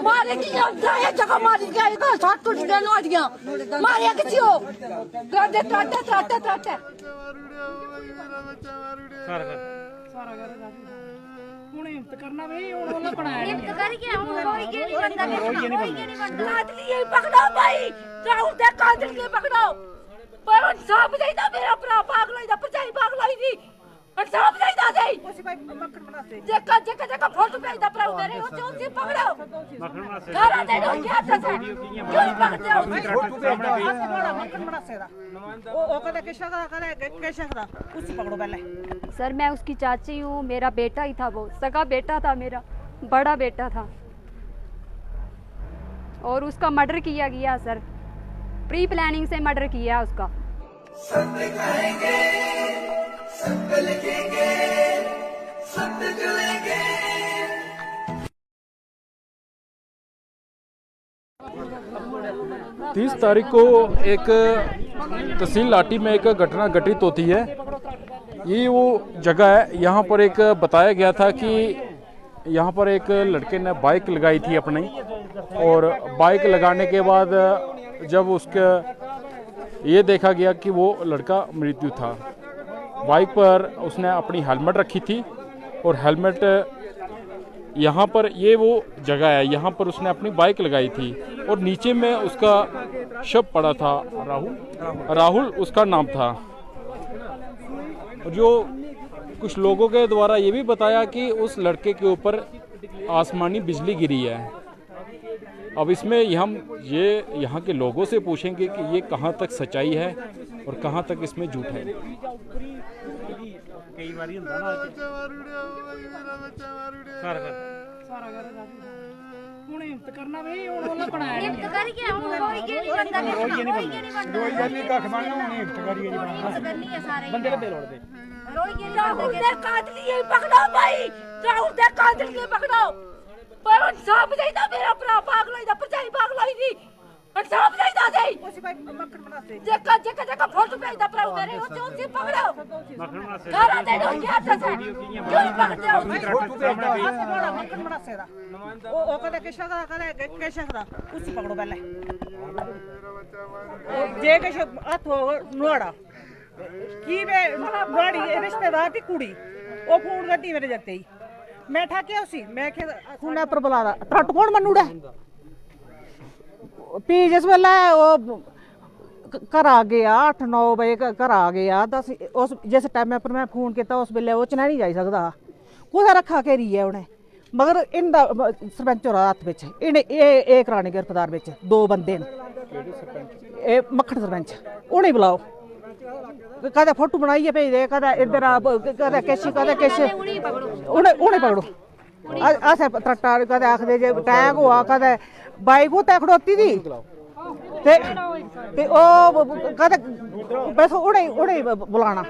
मारे की जाए जगह मारी गया इधर साथ टूट गया नोटियां मारे किसी हो काटे काटे काटे काटे सारा कर ਹੁਣ ਹਿੰਮਤ ਕਰਨਾ ਬਈ ਹੁਣ ਉਹਲਾ ਬਣਾਇਆ ਹਿੰਮਤ कर के हम रोई के नहीं बनता काट लिए पकड़ो भाई राहुल दे काट लिए पकड़ो पर इंसाफ नहीं था मेरा भरा पागल होई दा परचाई पागल होई दी इंसाफ नहीं था दे ਅਸੀਂ ਭਾਈ ਮੱਖਣ ਬਣਾਤੇ जेका जेका जेका फोटो भेजदा पर मेरे हो चोन से पकड़ो घर दे दो क्या था क्यों पकड़ते हो ਫੋਟੋ ਭੇਜਦਾ ਅਸੀਂ ਬੜਾ ਮੱਖਣ ਬਣਾਸੇ ਦਾ ਉਹ ਕਹਿੰਦਾ ਕਿਸ਼ਾ ਦਾ ਕਹਿੰਦਾ ਕਿਸ਼ਾ ਦਾ ਉਸੇ ਪਕੜੋ ਪਹਿਲੇ सर मैं उसकी चाची हूँ, मेरा बेटा ही था, वो सगा बेटा था, मेरा बड़ा बेटा था और उसका मर्डर किया गया सर, प्री प्लानिंग से मर्डर किया उसका। सत्य कहेंगे, सत्य लिखेंगे, सत्य चलेंगे। 30 तारीख को एक तहसील लाठी में एक घटना घटित होती है। ये वो जगह है, यहाँ पर एक बताया गया था कि यहाँ पर एक लड़के ने बाइक लगाई थी अपनी, और बाइक लगाने के बाद जब उसका ये देखा गया कि वो लड़का मृत्यु था। बाइक पर उसने अपनी हेलमेट रखी थी और हेलमेट यहाँ पर ये वो जगह है, यहाँ पर उसने अपनी बाइक लगाई थी और नीचे में उसका शव पड़ा था। राहुल उसका नाम था। जो कुछ लोगों के द्वारा ये भी बताया कि उस लड़के के ऊपर आसमानी बिजली गिरी है। अब इसमें हम ये यहाँ के लोगों से पूछेंगे कि ये कहाँ तक सच्चाई है और कहाँ तक इसमें झूठ है। ਕਈ ਵਾਰੀ ਹੁੰਦਾ ਨਾ ਸਾਰਾ ਕਰ ਹੁਣ ਹਿੰਮਤ ਕਰਨਾ ਬਈ ਹੁਣ ਉਹਲਾ ਬਣਾਇਆ हिम्मत कर के हम रोई के नहीं बनता ਰੋਈ ਜਾਂਦੀ ਕੱਖ ਬਣਨਾ ਹੁਣ ਹਿੰਮਤ ਕਰੀਏ ਜੀ करनी है सारे ਬੰਦੇ ਕਿੱਥੇ ਲੋੜਦੇ रोई के राहुल दे काट लिए पकड़ो भाई राहुल दे काट लिए पकड़ो पर इंसाफ नहीं था मेरा भरा पागल होई दा परचाई पागल होई दी इंसाफ नहीं था दे ਅਸੀਂ ਭਾਈ ਮੱਖਣ ਬਣਾਤੇ जेका जेका जेका फोटो भेजदा पर मेरे हो चोन से पकड़ो घर दे दो क्या था क्यों पकड़ते हो ਫੋਟੋ ਭੇਜਦਾ ਅਸੀਂ ਬੜਾ ਮੱਖਣ ਬਣਾਸੇ ਦਾ ਉਹ ਕਹਿੰਦਾ ਕਿਸ਼ਾ ਦਾ ਕਹਿੰਦਾ ਕਿਸ਼ਾ ਦਾ ਉਸੇ ਪਕੜੋ ਪਹਿਲੇ ਜੇ ਕਿਸ਼ ਹੱਥ ਨੋੜਾ ਕੀ ਵੇ ਗਾੜੀ ਰਿਸ਼ਤੇਦਾਰ ਦੀ ਕੁੜੀ ਉਹ ਫੋਨ ਕਰਦੀ ਮੇਰੇ ਜੱਤੇ ਹੀ ਮੈਂ ਠਾਕਿਆ ਉਸੀ ਮੈਂ ਕਿ ਹੁਣ ਪਰ ਬੁਲਾਦਾ ਟਰੱਟ ਕੌਣ ਮੰਨੂੜਾ ਪੀ ਜਿਸ ਵੇਲੇ ਉਹ ਘਰ ਆ ਗਿਆ 8-9 ਵਜੇ ਘਰ ਆ ਗਿਆ ਤਾਂ ਉਸ ਜਿਸ ਟਾਈਮ ਪਰ ਮੈਂ ਫੋਨ ਕੀਤਾ ਉਸ ਵੇਲੇ ਉਹ ਚਨਾ ਨਹੀਂ ਜਾ ਸਕਦਾ ਕੋਸਾ ਰੱਖਾ ਕੇ ਰਹੀ ਹੈ ਉਹਨੇ ਮਗਰ ਇਹਦਾ ਸਰਪੰਚ ਹੋਰਾਂ ਹੱਥ ਵਿੱਚ ਇਹਨੇ ਇਹ ਕਰਾਣੇ ਗ੍ਰਿਫਤਾਰ ਵਿੱਚ 2 ਬੰਦੇ ਨੇ ਇਹ ਮੱਖਣ ਸਰਪੰਚ ਉਹਨੇ ਬੁਲਾਓ ਕਦੇ ਫੋਟੋ ਬਣਾਈਏ ਭੇਜ ਦੇ ਕਦੇ ਇੱਧਰ ਆ ਕਦੇ ਕੇਸ਼ੀ ਉਹਨੇ ਪਕੜੋ ਆਸੇ ਟਰੱਟਾ ਕਦੇ ਆਖਦੇ ਜੇ ਟੈਗ ਹੋਆ ਕਦੇ ਬਾਈਕ ਉਤੇ ਖੜੋਤੀ ਦੀ ਤੇ ਉਹ ਕਦੇ ਬਸ ਉਹਨੇ ਬੁਲਾਣਾ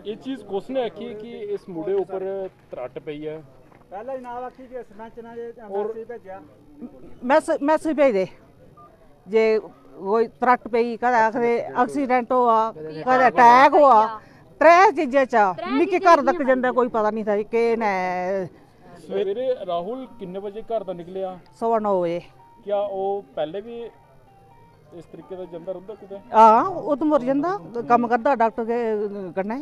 ये चीज कोसने रखी है कि इस मुंडे ऊपर त्रट पई है। ਪਹਿਲਾਂ ਹੀ ਨਾਲ ਆਖੀ ਕਿ ਸਰਪੰਚ ਨੇ ਮੈਸੇਜ ਭੇਜਿਆ ਮੈਸੇਜ ਭੇਜ ਦੇ ਜੇ ਕੋਈ ਤਰਟ ਪਈ ਕਦੇ ਆਖਦੇ ਐਕਸੀਡੈਂਟ ਹੋਆ ਕਦੇ ਅਟੈਕ ਹੋਆ त्रै चीजें चा निक्के घर तक जांदा कोई पता नहीं था कि ने सवेरे राहुल किन्ने बजे घर दा निकलिया 9:15 बजे क्या वो पहले भी इस तरीके दा जंदा रहंदा किते हां वो तो मर जांदा काम करदा डॉक्टर के कन्ने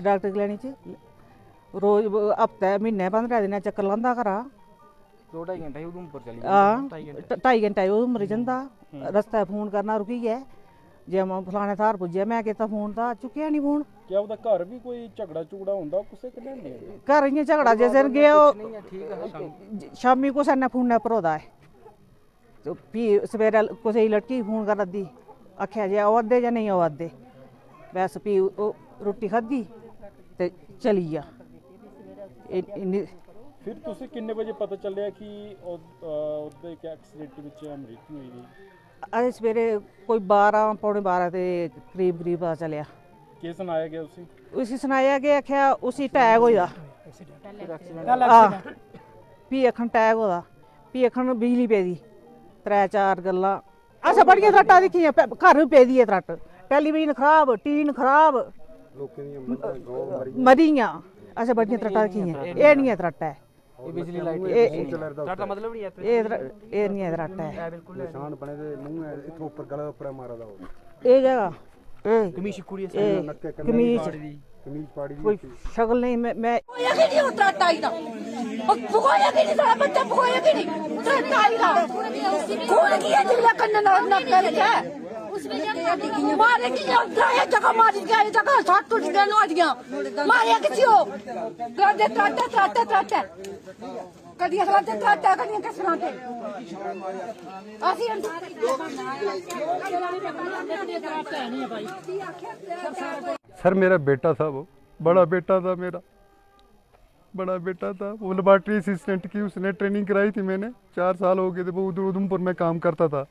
डॉक्टर क्लिनिक च रोज हफ्ते महीने 15 दिन चक्कर लांदा घरा 2-2.5 घंटे उधमपुर चली हां 2.5 घंटे वो मर जांदा रास्ते फोन करना रुकी गया जे मैं फलाने थार पुज्जे मैं कहता फोन था चुकिया नहीं फोन क्या ਉਹਦਾ ਘਰ ਵੀ ਕੋਈ ਝਗੜਾ ਝੁਗੜਾ ਹੁੰਦਾ ਕਿਸੇ ਕਿੰਨੇ ਨਹੀਂ घर इ'यां झगड़ा जिस दिन गया शामी कुसै ने फोन पर होदा है तो भी सवेरे कुसै लड़की फोन कर दी आख्या जे आवा दे जां नहीं आवा दे बस भी रोटी खाधी ते चली गया ਫਿਰ ਤੁਸੀਂ ਕਿੰਨੇ ਵਜੇ ਪਤਾ ਚੱਲਿਆ ਕਿ ਉਹਦੇ ਇੱਕ ਐਕਸੀਡੈਂਟ ਵਿੱਚ ਮ੍ਰਿਤੂ ਹੋਈ ਗਈ अज सवेरे कोई 12-12:15 के करीब पता चलिया ਕੀ ਸੁਣਾਇਆ ਗਿਆ ਉਸੇ उसी सुनाया कि आख्या उसी टैग होया भी अखन टैग होदा भी अखन बिजली पेदी 3-4 गल्लां असें बड़ियां त्रट्टां दिक्खियां घर बी पेदी है त्रट्ट टैलीविजन खराब टीन खराब मरियां असें बड़ियां त्रट्टां दिक्खियां एह् निं ऐ त्रट्ट है ये बिजली लाइट ਇਹ का मतलब नहीं है ਇਹ ਨਹੀਂ ਹੈ ਰੱਟ ਹੈ बिल्कुल ਨਿਸ਼ਾਨ ਬਣੇ ਦੇ ਮੂੰਹ ਹੈ ਇਥੋਂ ਉੱਪਰ ਗਲਾ ਉੱਪਰ ਮਾਰਾ ਦਾ ਉਹ ਇਹ ਜਗ੍ਹਾ ਇਹ कमीज कुड़ी ਇਹ ਨੱਕੇ ਕਮੀਜ਼ ਕਮੀਜ਼ ਪਾੜੀ ਕੋਈ ਸ਼ਕਲ ਨਹੀਂ ਮੈਂ ਭਗੋਇਆ ਕਿ ਨਹੀਂ ਉਤਰਾ ਟਾਈ ਦਾ ਉਹ ਭਗੋਇਆ ਕਿ ਨਹੀਂ ਸਾਡਾ ਬੱਚਾ ਭਗੋਇਆ ਕਿ ਨਹੀਂ ਉਤਰਾ ਟਾਈ ਦਾ ਕੌਣ ਕੀ ਹੈ ਜਿਲਾ ਕੰਨ ਨਾ ਕਰ ਗਿਆ ਮਾਰੇ ਕਿ ਉਤਰਾ ਇਹ ਜਗ੍ਹਾ ਮਾਰ ਗਿਆ ਇਹ ਜਗ੍ਹਾ ਸੱਟ ਟੁੱਟ ਗਏ ਨੋਟੀਆਂ ਮਾਰਿਆ ਕਿसी ਹੋ ਗਾਦੇ ਟਾਟਾ ਕਦੀ ਅਗਲਾ ਤੇ ਟਾਟਾ ਕਦੀ ਕਿਸ ਤਰ੍ਹਾਂ ਤੇ ਅਸੀਂ सर मेरा बेटा था, वो बड़ा बेटा था मेरा, बड़ा बेटा था। वो लेबॉर्ट्री असिस्टेंट की उसने ट्रेनिंग कराई थी मैंने, 4 साल हो गए थे। वो उधर उधमपुर में काम करता था।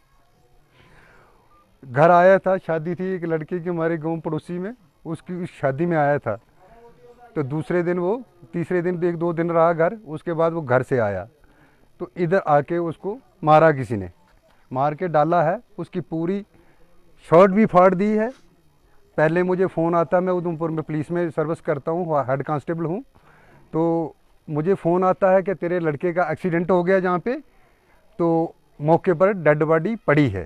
घर आया था, शादी थी एक लड़के की हमारे गांव पड़ोसी में, उसकी उस शादी में आया था। तो दूसरे दिन वो, तीसरे दिन 1-2 दिन रहा घर, उसके बाद वो घर से आया तो इधर आके उसको मारा किसी ने, मार के डाला है। उसकी पूरी शर्ट भी फाड़ दी है। पहले मुझे फ़ोन आता, मैं उधमपुर में पुलिस में सर्विस करता हूँ, हेड कांस्टेबल हूँ, तो मुझे फ़ोन आता है कि तेरे लड़के का एक्सीडेंट हो गया जहाँ पे, तो मौके पर डेड बॉडी पड़ी है।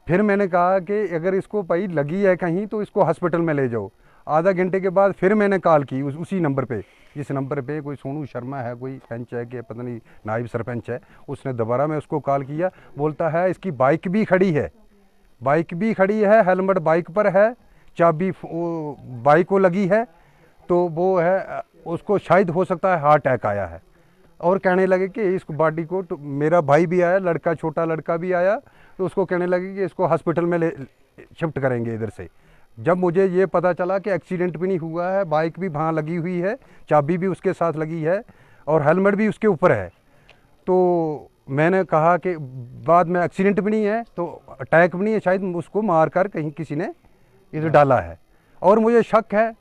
फिर मैंने कहा कि अगर इसको पाई लगी है कहीं तो इसको हॉस्पिटल में ले जाओ। आधा घंटे के बाद फिर मैंने कॉल की उसी नंबर पे, जिस नंबर पे कोई सोनू शर्मा है, कोई पंच है कि पता नहीं नायब सरपंच है, उसने दोबारा मैं उसको कॉल किया। बोलता है इसकी बाइक भी खड़ी है, बाइक भी खड़ी है, हेलमेट बाइक पर है, चाबी बाइक को लगी है, तो वो है उसको शायद हो सकता है हार्ट अटैक आया है। और कहने लगे कि इस बॉडी को, तो मेरा भाई भी आया, लड़का छोटा लड़का भी आया, तो उसको कहने लगे कि इसको हॉस्पिटल में शिफ्ट करेंगे इधर से। जब मुझे ये पता चला कि एक्सीडेंट भी नहीं हुआ है, बाइक भी वहाँ लगी हुई है, चाबी भी उसके साथ लगी है और हेलमेट भी उसके ऊपर है, तो मैंने कहा कि बाद में एक्सीडेंट भी नहीं है तो अटैक भी नहीं है, शायद उसको मार कर कहीं किसी ने इधर डाला है। और मुझे शक है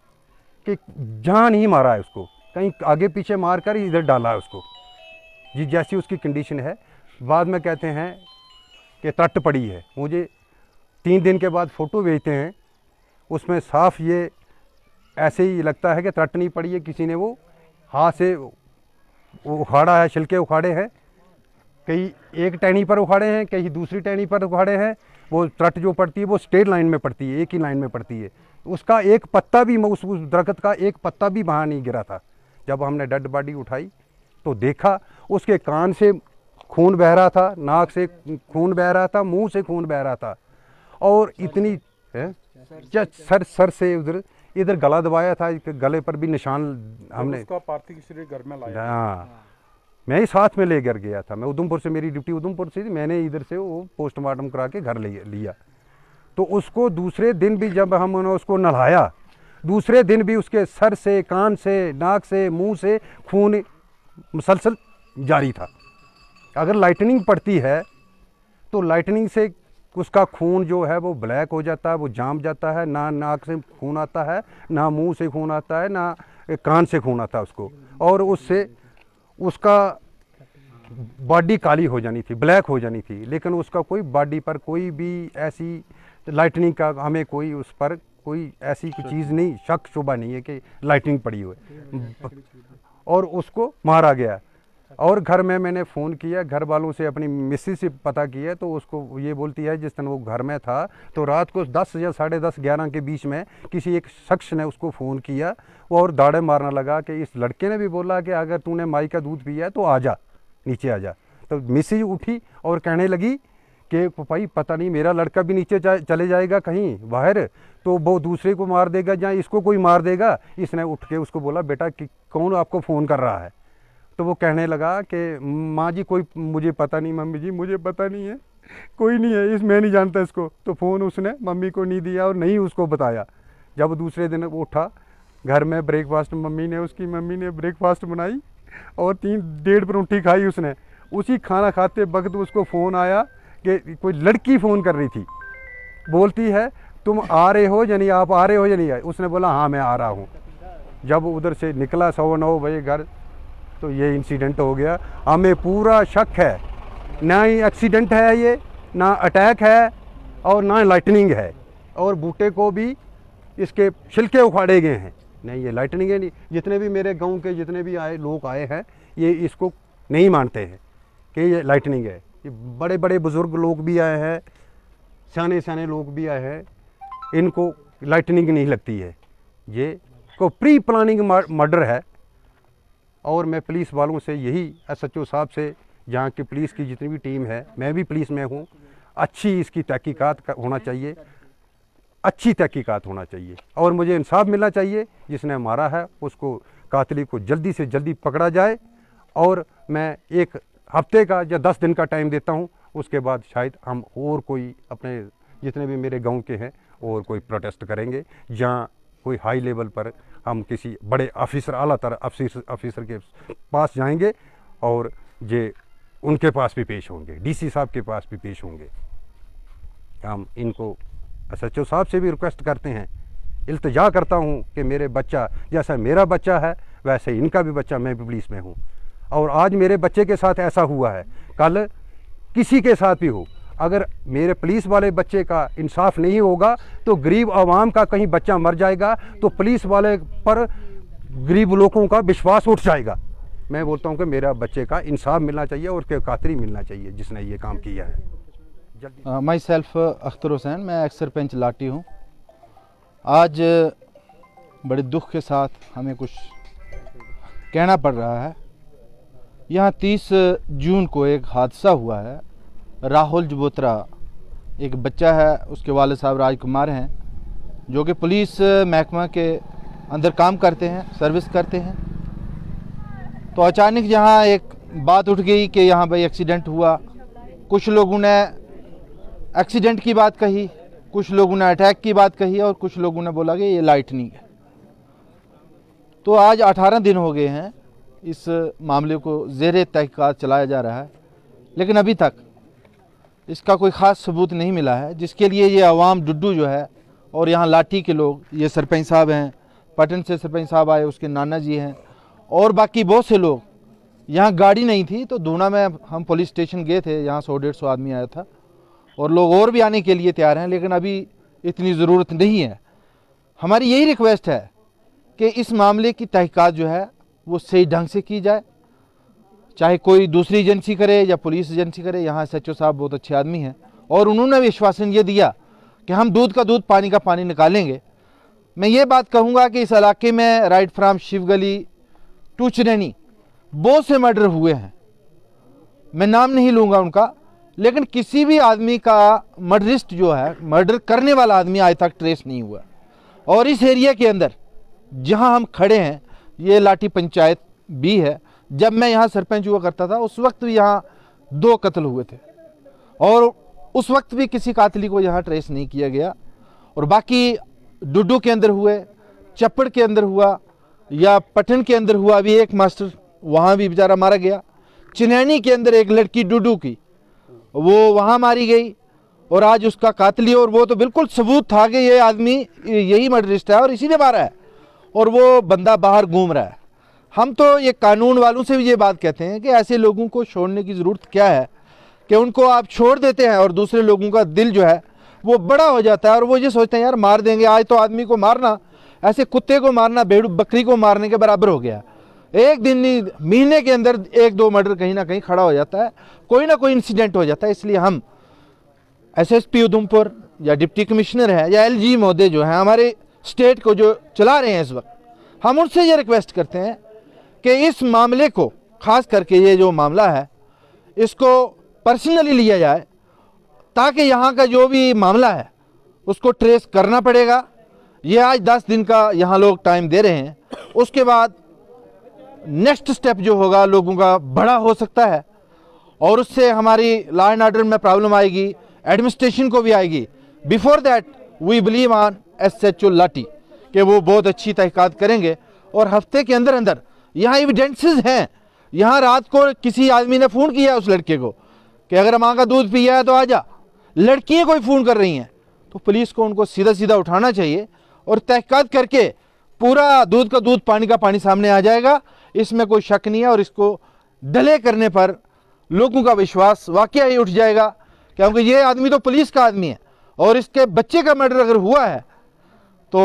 कि जहाँ नहीं मारा है उसको, कहीं आगे पीछे मार कर इधर डाला है उसको, जी जैसी उसकी कंडीशन है। बाद में कहते हैं कि तट पड़ी है। मुझे 3 दिन के बाद फ़ोटो भेजते हैं, उसमें साफ ये ऐसे ही लगता है कि तट नहीं पड़ी है, किसी ने वो हाथ से उखाड़ा है, छिलके उखाड़े हैं, कहीं एक टहनी पर उखाड़े हैं, कहीं दूसरी टहनी पर उखाड़े हैं। वो तट जो पड़ती है वो स्ट्रेट लाइन में पड़ती है, एक ही लाइन में पड़ती है। उसका एक पत्ता भी, उस दरख्त का एक पत्ता भी वहाँ नहीं गिरा था। जब हमने डेड बॉडी उठाई तो देखा उसके कान से खून बह रहा था, नाक से खून बह रहा था, मुंह से खून बह रहा था, और इतनी सर से इधर गला दबाया था, गले पर भी निशान हमने। उसका पार्थिव शरीर घर में लाया। हाँ, मैं ही साथ में लेकर गया था। मैं उधमपुर से, मेरी ड्यूटी उधमपुर से थी, मैंने इधर से वो पोस्टमार्टम करा के घर लिया। तो उसको दूसरे दिन भी जब हमने उसको नहलाया, दूसरे दिन भी उसके सर से, कान से, नाक से, मुंह से खून मुसलसल जारी था। अगर लाइटनिंग पड़ती है तो लाइटनिंग से उसका खून जो है वो ब्लैक हो जाता है, वो जाम जाता है, ना नाक से खून आता है, ना मुंह से खून आता है, ना कान से खून आता है उसको, और उससे उसका बॉडी काली हो जानी थी, ब्लैक हो जानी थी। लेकिन उसका कोई बॉडी पर कोई भी ऐसी लाइटनिंग का हमें कोई उस पर कोई ऐसी चीज़ नहीं, शक शुबा नहीं है कि लाइटनिंग पड़ी हुई। और उसको मारा गया। और घर में मैंने फ़ोन किया, घर वालों से, अपनी मिसेज से पता किया, तो उसको ये बोलती है जिस दिन वो घर में था तो रात को 10 या 10:30 11 के बीच में किसी एक शख्स ने उसको फ़ोन किया और दाड़े मारने लगा कि इस लड़के ने भी बोला कि अगर तूने माई का दूध पिया है तो आ जा, नीचे आ जा। तो मिसेज उठी और कहने लगी कि भाई पता नहीं मेरा लड़का भी नीचे चले जाएगा कहीं बाहर, तो वो दूसरे को मार देगा या इसको कोई मार देगा। इसने उठ के उसको बोला, बेटा कि कौन आपको फ़ोन कर रहा है? तो वो कहने लगा कि माँ जी कोई मुझे पता नहीं, मम्मी जी मुझे पता नहीं है, कोई नहीं है, मैं नहीं जानता इसको। तो फ़ोन उसने मम्मी को नहीं दिया और नहीं उसको बताया। जब दूसरे दिन वो उठा, घर में ब्रेकफास्ट मम्मी ने ब्रेकफास्ट बनाई और 1.5 परोंठी खाई उसने। उसी खाना खाते वक्त उसको फ़ोन आया कि कोई लड़की फ़ोन कर रही थी, बोलती है तुम आ रहे हो या नहीं, आप आ रहे हो या नहीं आए? उसने बोला हाँ मैं आ रहा हूँ। जब उधर से निकला 9:15 बजे घर, तो ये इंसिडेंट हो गया। हमें पूरा शक है, ना ही एक्सीडेंट है ये, ना अटैक है और ना लाइटनिंग है। और बूटे को भी इसके छिलके उखाड़े गए हैं, नहीं ये लाइटनिंग है नहीं। जितने भी मेरे गांव के जितने भी लोग आए हैं, ये इसको नहीं मानते हैं कि ये लाइटनिंग है। ये बड़े बड़े बुज़ुर्ग लोग भी आए हैं, सियाने सियाने लोग भी आए हैं, इनको लाइटनिंग नहीं लगती है। ये को प्री प्लानिंग मर्डर है। और मैं पुलिस वालों से यही SHO साहब से, यहाँ की पुलिस की जितनी भी टीम है, मैं भी पुलिस में हूँ, अच्छी इसकी तहकीकात होना चाहिए, अच्छी तहकीकात होना चाहिए और मुझे इंसाफ मिलना चाहिए। जिसने मारा है उसको, कातिली को जल्दी से जल्दी पकड़ा जाए। और मैं 1 हफ्ते का या 10 दिन का टाइम देता हूँ, उसके बाद शायद हम और कोई अपने जितने भी मेरे गांव के हैं और कोई प्रोटेस्ट करेंगे, जहाँ कोई हाई लेवल पर हम किसी बड़े ऑफिसर, आला तर ऑफिसर के पास जाएंगे और जे उनके पास भी पेश होंगे, DC साहब के पास भी पेश होंगे। हम इनको SHO साहब से भी रिक्वेस्ट करते हैं, इल्तिजा करता हूँ कि मेरे बच्चा जैसा मेरा बच्चा है वैसे इनका भी बच्चा, मैं भी पुलिस में हूँ। और आज मेरे बच्चे के साथ ऐसा हुआ है, कल किसी के साथ भी हो, अगर मेरे पुलिस वाले बच्चे का इंसाफ नहीं होगा तो गरीब आवाम का कहीं बच्चा मर जाएगा तो पुलिस वाले पर गरीब लोगों का विश्वास उठ जाएगा। मैं बोलता हूँ कि मेरा बच्चे का इंसाफ मिलना चाहिए और उसके कातिल मिलना चाहिए जिसने ये काम किया है। माई सेल्फ अख्तर हुसैन, मैं एक्स सरपंच लाटी हूँ। आज बड़े दुख के साथ हमें कुछ कहना पड़ रहा है। यहाँ 30 जून को एक हादसा हुआ है। राहुल जबोत्रा एक बच्चा है, उसके वाले साहब राजकुमार हैं, जो कि पुलिस महकमा के अंदर काम करते हैं, सर्विस करते हैं। तो अचानक यहाँ एक बात उठ गई कि यहाँ भाई एक्सीडेंट हुआ। कुछ लोगों ने एक्सीडेंट की बात कही, कुछ लोगों ने अटैक की बात कही और कुछ लोगों ने बोला कि ये लाइटनिंग है। तो आज 18 दिन हो गए हैं इस मामले को ज़ेरे तहकीकात चलाया जा रहा है, लेकिन अभी तक इसका कोई ख़ास सबूत नहीं मिला है, जिसके लिए ये अवाम डुड्डू जो है और यहाँ लाठी के लोग, ये सरपंच साहब हैं, पटन से सरपंच साहब आए, उसके नाना जी हैं और बाकी बहुत से लोग। यहाँ गाड़ी नहीं थी तो धूना में हम पुलिस स्टेशन गए थे, यहाँ 100-150 आदमी आया था और लोग और भी आने के लिए तैयार हैं, लेकिन अभी इतनी ज़रूरत नहीं है। हमारी यही रिक्वेस्ट है कि इस मामले की तहकीकात जो है वो सही ढंग से की जाए, चाहे कोई दूसरी एजेंसी करे या पुलिस एजेंसी करे। यहाँ SHO साहब बहुत अच्छे आदमी हैं और उन्होंने भी विश्वासन ये दिया कि हम दूध का दूध, पानी का पानी निकालेंगे। मैं ये बात कहूँगा कि इस इलाके में right from Shivgali to Chenani बहुत से मर्डर हुए हैं, मैं नाम नहीं लूँगा उनका, लेकिन किसी भी आदमी का मर्डरिस्ट जो है, मर्डर करने वाला आदमी आज तक ट्रेस नहीं हुआ। और इस एरिया के अंदर जहाँ हम खड़े हैं, ये लाठी पंचायत भी है। जब मैं यहाँ सरपंच हुआ करता था उस वक्त भी यहाँ 2 कत्ल हुए थे और उस वक्त भी किसी कातिली को यहाँ ट्रेस नहीं किया गया। और बाकी डुड्डू के अंदर हुए, चप्पड़ के अंदर हुआ या पटन के अंदर हुआ, अभी एक मास्टर वहाँ भी बेचारा मारा गया। चनैनी के अंदर एक लड़की डुड्डू की, वो वहाँ मारी गई और आज उसका कातिली, और वो तो बिल्कुल सबूत था कि ये आदमी यही मर्डरिस्ट है और इसी ने मारा है और वो बंदा बाहर घूम रहा है। हम तो ये कानून वालों से भी ये बात कहते हैं कि ऐसे लोगों को छोड़ने की ज़रूरत क्या है कि उनको आप छोड़ देते हैं और दूसरे लोगों का दिल जो है वो बड़ा हो जाता है और वो ये सोचते हैं यार मार देंगे। आज तो आदमी को मारना, ऐसे कुत्ते को मारना भेड़ बकरी को मारने के बराबर हो गया। एक दिन नहीं, महीने के अंदर 1-2 मर्डर कहीं ना कहीं खड़ा हो जाता है, कोई ना कोई इंसिडेंट हो जाता है। इसलिए हम SSP उधमपुर या डिप्टी कमिश्नर है या LG महोदय जो हैं हमारे स्टेट को जो चला रहे हैं इस वक्त, हम उनसे ये रिक्वेस्ट करते हैं कि इस मामले को, खास करके ये जो मामला है, इसको पर्सनली लिया जाए ताकि यहाँ का जो भी मामला है उसको ट्रेस करना पड़ेगा। ये आज 10 दिन का यहाँ लोग टाइम दे रहे हैं, उसके बाद नेक्स्ट स्टेप जो होगा लोगों का बड़ा हो सकता है और उससे हमारी लॉ एंड ऑर्डर में प्रॉब्लम आएगी, एडमिनिस्ट्रेशन को भी आएगी। Before that we believe on SHO lathi कि वो बहुत अच्छी तहकीकात करेंगे और हफ्ते के अंदर अंदर यहाँ एविडेंसेस हैं। यहाँ रात को किसी आदमी ने फ़ोन किया उस लड़के को कि अगर माँ का दूध पिया है तो आजा, लड़कियाँ कोई फ़ोन कर रही हैं, तो पुलिस को उनको सीधा सीधा उठाना चाहिए और तहकीकात करके पूरा दूध का दूध, पानी का पानी सामने आ जाएगा, इसमें कोई शक नहीं है। और इसको डले करने पर लोगों का विश्वास वाकई ही उठ जाएगा, क्योंकि ये आदमी तो पुलिस का आदमी है और इसके बच्चे का मर्डर अगर हुआ है तो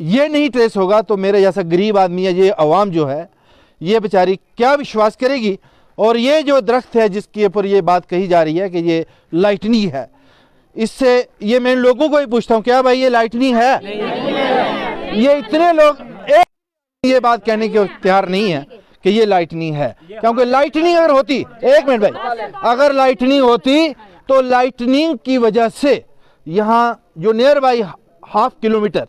ये नहीं ट्रेस होगा तो मेरे जैसा गरीब आदमी है, ये अवाम जो है ये बेचारी क्या विश्वास करेगी। और ये जो दरख्त है जिसके ऊपर ये बात कही जा रही है कि ये लाइटनिंग है, इससे ये मैं लोगों को ही पूछता हूँ, क्या भाई ये लाइटनिंग है? ये इतने लोग एक ये बात कहने के तैयार नहीं है कि ये लाइटनिंग है, क्योंकि लाइटनिंग अगर होती, एक मिनट भाई, अगर लाइटनिंग होती तो लाइटनिंग की वजह से यहाँ जो नियर बाई हाफ किलोमीटर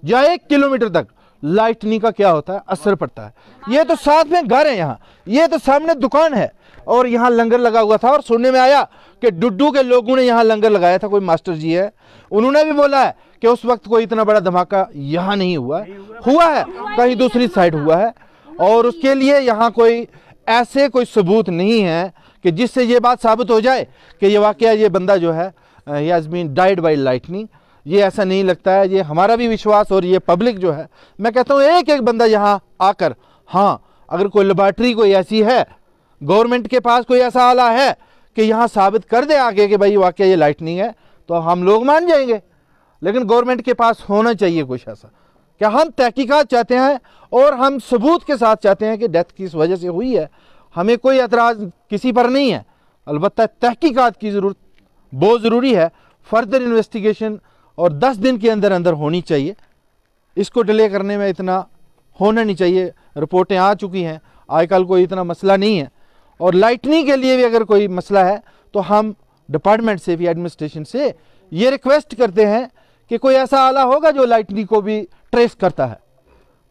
या 1 किलोमीटर तक लाइटनिंग का क्या होता है, असर पड़ता है। ये तो साथ में घर है, यहाँ ये तो सामने दुकान है और यहाँ लंगर लगा हुआ था। और सुनने में आया कि डुड्डू के लोगों ने यहाँ लंगर लगाया था, कोई मास्टर जी है, उन्होंने भी बोला है कि उस वक्त कोई इतना बड़ा धमाका यहाँ नहीं हुआ है, कहीं दूसरी साइड हुआ है। और उसके लिए यहाँ कोई ऐसे कोई सबूत नहीं है कि जिससे ये बात साबित हो जाए कि ये वाकया ये बंदा जो है he has been died by lightning. ये ऐसा नहीं लगता है, ये हमारा भी विश्वास और ये पब्लिक जो है, मैं कहता हूँ एक एक बंदा यहाँ आकर, हाँ अगर कोई लेबॉर्ट्री कोई ऐसी है, गवर्नमेंट के पास कोई ऐसा आला है कि यहाँ साबित कर दे आगे कि भाई वाकई ये लाइटनिंग है, तो हम लोग मान जाएंगे। लेकिन गवर्नमेंट के पास होना चाहिए कुछ ऐसा, क्या हम तहकीकात चाहते हैं और हम सबूत के साथ चाहते हैं कि डेथ किस वजह से हुई है। हमें कोई एतराज़ किसी पर नहीं है, अलबत्ता तहकीकात की ज़रूरत बहुत ज़रूरी है। फर्दर इन्वेस्टिगेशन और 10 दिन के अंदर अंदर होनी चाहिए, इसको डिले करने में इतना होना नहीं चाहिए। रिपोर्टें आ चुकी हैं, आजकल कोई इतना मसला नहीं है। और लाइटनिंग के लिए भी अगर कोई मसला है तो हम डिपार्टमेंट से भी, एडमिनिस्ट्रेशन से ये रिक्वेस्ट करते हैं कि कोई ऐसा आला होगा जो लाइटनिंग को भी ट्रेस करता है,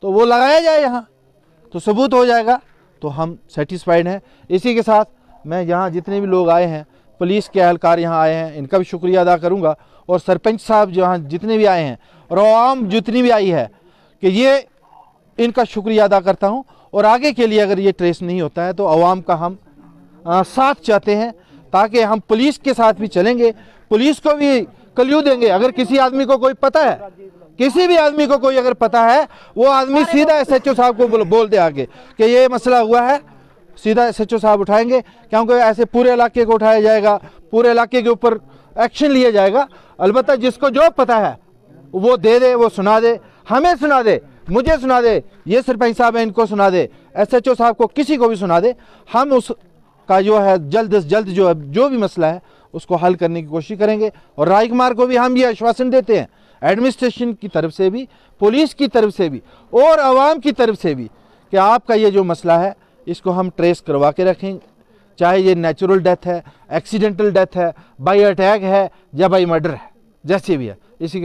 तो वो लगाया जाए यहाँ, तो सबूत हो जाएगा, तो हम सेटिस्फाइड हैं। इसी के साथ मैं यहाँ जितने भी लोग आए हैं, पुलिस के एहलकार यहाँ आए हैं, इनका भी शुक्रिया अदा करूँगा, और सरपंच साहब जहाँ जितने भी आए हैं और आवाम जितनी भी आई है, कि ये इनका शुक्रिया अदा करता हूँ। और आगे के लिए अगर ये ट्रेस नहीं होता है तो आवाम का हम साथ चाहते हैं, ताकि हम पुलिस के साथ भी चलेंगे, पुलिस को भी क्लू देंगे। अगर किसी आदमी को कोई पता है, किसी भी आदमी को कोई अगर पता है, वो आदमी सीधा SHO साहब को बोल दे आगे कि ये मसला हुआ है, सीधा SHO साहब उठाएंगे, क्योंकि ऐसे पूरे इलाके को उठाया जाएगा, पूरे इलाके के ऊपर एक्शन लिया जाएगा। अलबत्ता जिसको जो पता है वो दे दे, वो सुना दे, हमें सुना दे, मुझे सुना दे, ये सरपंच साहब है इनको सुना दे, SHO साहब को, किसी को भी सुना दे। हम उसका जो है जल्द से जल्द जो भी मसला है उसको हल करने की कोशिश करेंगे। और राजकुमार को भी हम ये आश्वासन देते हैं, एडमिनिस्ट्रेशन की तरफ से भी, पुलिस की तरफ से भी और आवाम की तरफ से भी, कि आपका ये जो मसला है इसको हम ट्रेस करवा के रखेंगे, चाहे ये नेचुरल डेथ है, एक्सीडेंटल डेथ है, बाई अटैक है या बाई मर्डर है, जैसे भी है। इसी के